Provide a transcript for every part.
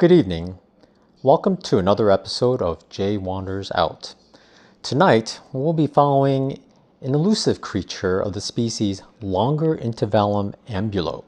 Good evening. Welcome to another episode of Jay Wanders Out. Tonight, we'll be following an elusive creature of the species Longer intervallum ambulo.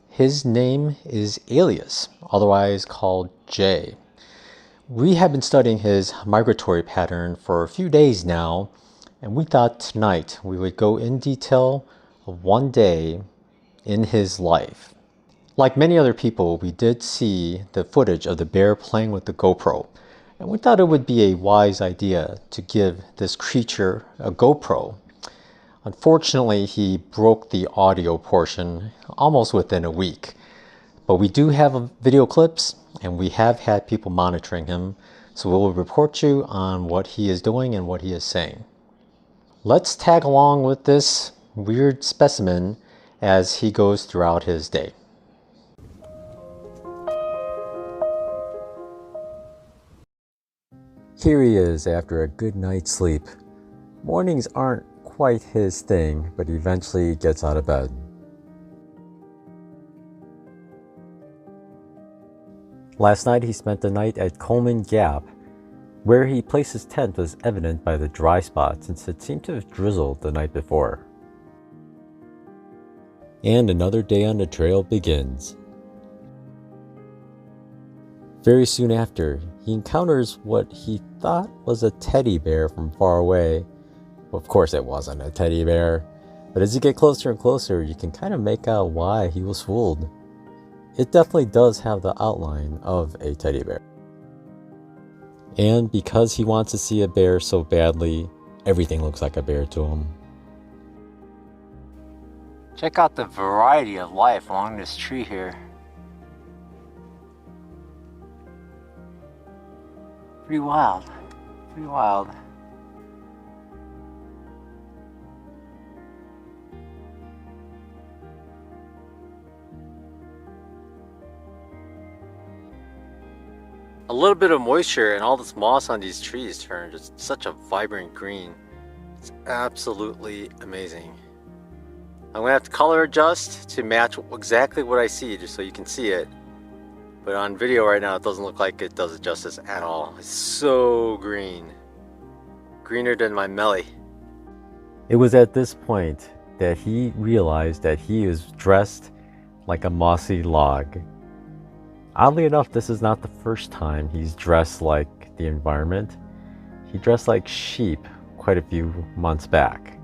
His name is Alias, otherwise called Jay. We have been studying his migratory pattern for a few days now, and we thought tonight we would go in detail of one day in his life. Like many other people, we did see the footage of the bear playing with the GoPro, and we thought it would be a wise idea to give this creature a GoPro. Unfortunately, he broke the audio portion almost within a week, but we do have video clips, and we have had people monitoring him, so we will report you on what he is doing and what he is saying. Let's tag along with this weird specimen as he goes throughout his day. Here he is after a good night's sleep. Mornings aren't quite his thing, but eventually gets out of bed. Last night he spent the night at Coleman Gap. Where he placed his tent was evident by the dry spot since it seemed to have drizzled the night before. And another day on the trail begins. Very soon after, he encounters what he thought was a teddy bear from far away. Well, of course it wasn't a teddy bear, but as you get closer and closer, you can kind of make out why he was fooled. It definitely does have the outline of a teddy bear. And because he wants to see a bear so badly, everything looks like a bear to him. Check out the variety of life along this tree here. Pretty wild. Pretty wild. A little bit of moisture and all this moss on these trees turned just such a vibrant green. It's absolutely amazing. I'm gonna have to color adjust to match exactly what I see just so you can see it. But on video right now, it doesn't look like it does it justice at all. It's so green. Greener than my melly. It was at this point that he realized that he is dressed like a mossy log. Oddly enough, this is not the first time he's dressed like the environment. He dressed like sheep quite a few months back.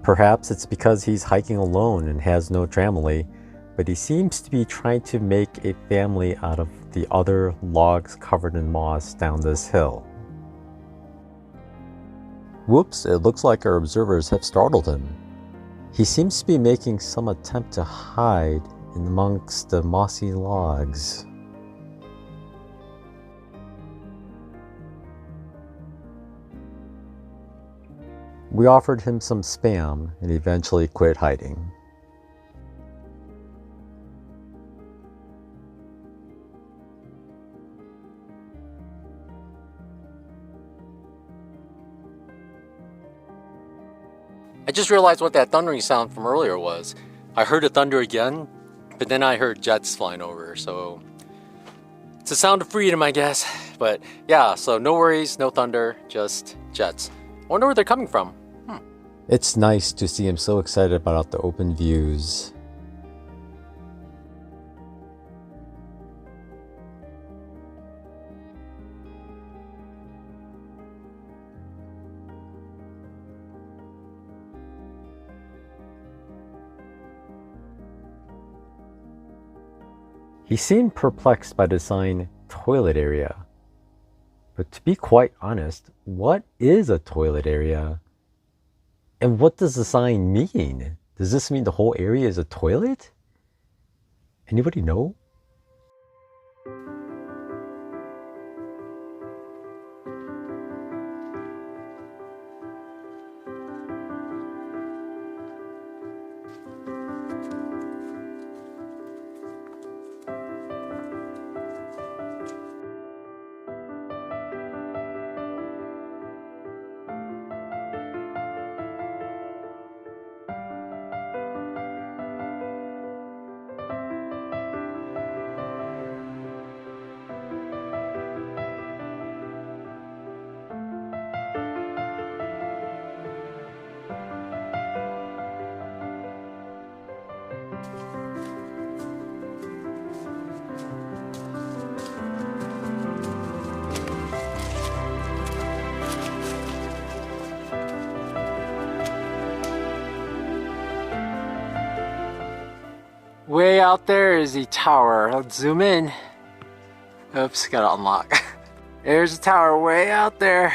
Perhaps it's because he's hiking alone and has no family, but he seems to be trying to make a family out of the other logs covered in moss down this hill. Whoops, it looks like our observers have startled him. He seems to be making some attempt to hide in amongst the mossy logs. We offered him some spam and eventually quit hiding. I just realized what that thundering sound from earlier was. I heard it thunder again, but then I heard jets flying over, so it's a sound of freedom, I guess. But yeah, so no worries, no thunder, just jets. I wonder where they're coming from. It's nice to see him so excited about the open views. He seemed perplexed by the sign toilet area. But to be quite honest, what is a toilet area? And what does the sign mean? Does this mean the whole area is a toilet? Anybody know? Way out there is the tower. Let's zoom in. Oops, gotta unlock. There's the tower way out there.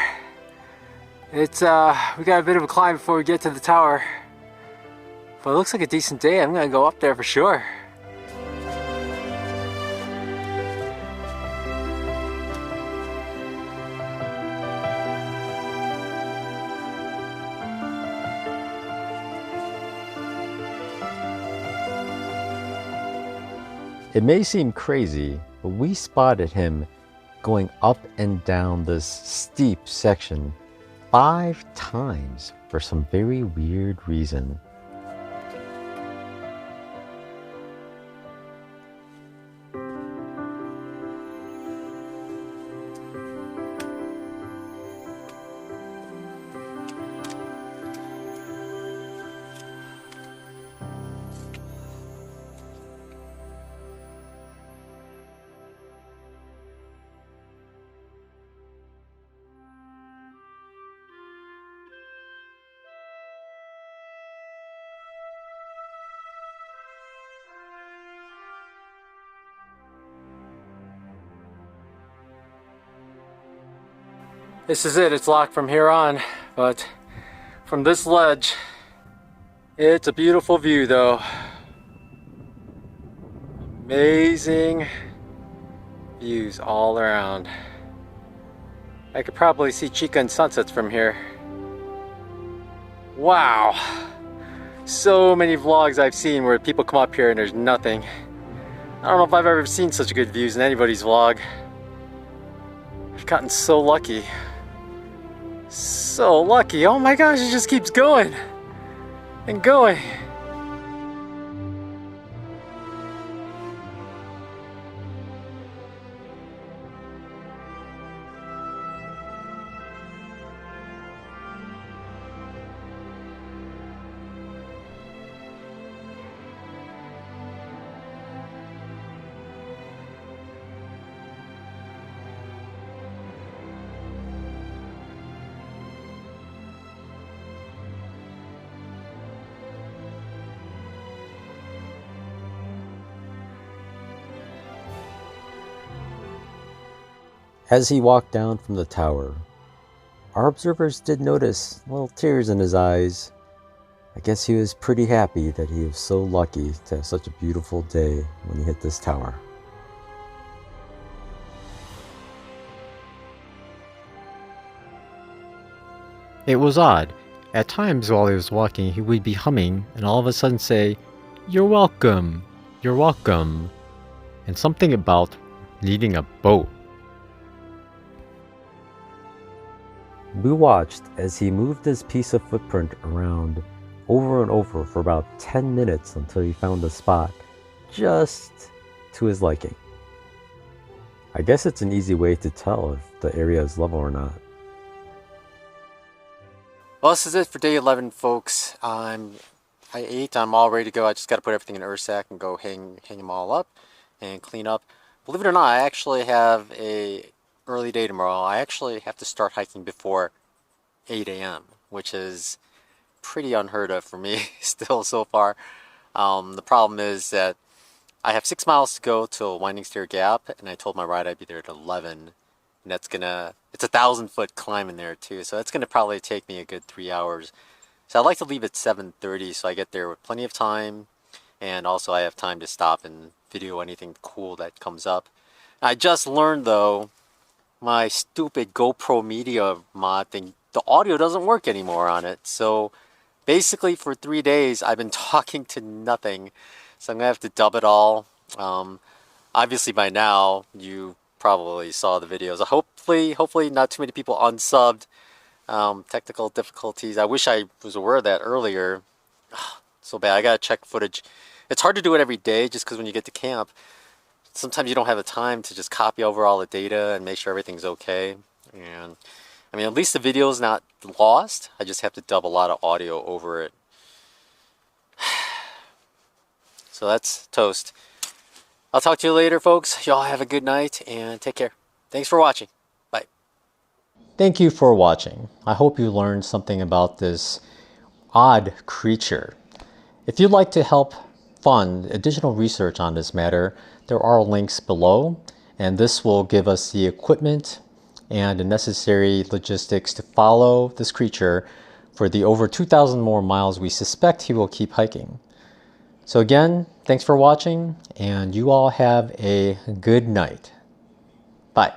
It's we got a bit of a climb before we get to the tower. But it looks like a decent day. I'm gonna go up there for sure. It may seem crazy, but we spotted him going up and down this steep section 5 times for some very weird reason. This is it, it's locked from here on, but from this ledge, it's a beautiful view though. Amazing views all around. I could probably see Chica and sunsets from here. Wow. So many vlogs I've seen where people come up here and there's nothing. I don't know if I've ever seen such good views in anybody's vlog. I've gotten so lucky. So lucky. Oh my gosh, it just keeps going and going. As he walked down from the tower, our observers did notice little tears in his eyes. I guess he was pretty happy that he was so lucky to have such a beautiful day when he hit this tower. It was odd. At times while he was walking, he would be humming and all of a sudden say, "You're welcome, you're welcome," and something about needing a boat. We watched as he moved this piece of footprint around over and over for about 10 minutes until he found a spot just to his liking. I guess it's an easy way to tell if the area is level or not. Well, this is it for day 11, folks. I ate, I'm all ready to go. I just got to put everything in an earth sack and go hang them all up and clean up. Believe it or not, I actually have a early day tomorrow. I actually have to start hiking before 8 a.m., which is pretty unheard of for me still so far. The problem is that I have 6 miles to go to Winding Stair Gap, and I told my ride I'd be there at 11, and it's a 1,000-foot climb in there too, so it's gonna probably take me a good 3 hours. So I'd like to leave at 7:30 so I get there with plenty of time, and also I have time to stop and video anything cool that comes up. I just learned though, my stupid GoPro media mod thing, the audio doesn't work anymore on it. So basically for 3 days I've been talking to nothing. So I'm gonna have to dub it all. Obviously by now you probably saw the videos. Hopefully not too many people unsubbed. Technical difficulties. I wish I was aware of that earlier. So bad. I gotta check footage. It's hard to do it every day just because when you get to camp, sometimes you don't have the time to just copy over all the data and make sure everything's okay. And I mean, at least the video is not lost. I just have to dub a lot of audio over it. So that's toast. I'll talk to you later, folks. Y'all have a good night and take care. Thanks for watching. Bye. Thank you for watching. I hope you learned something about this odd creature. If you'd like to help fund additional research on this matter, there are links below, and this will give us the equipment and the necessary logistics to follow this creature for the over 2,000 more miles we suspect he will keep hiking. So again, thanks for watching, and you all have a good night. Bye.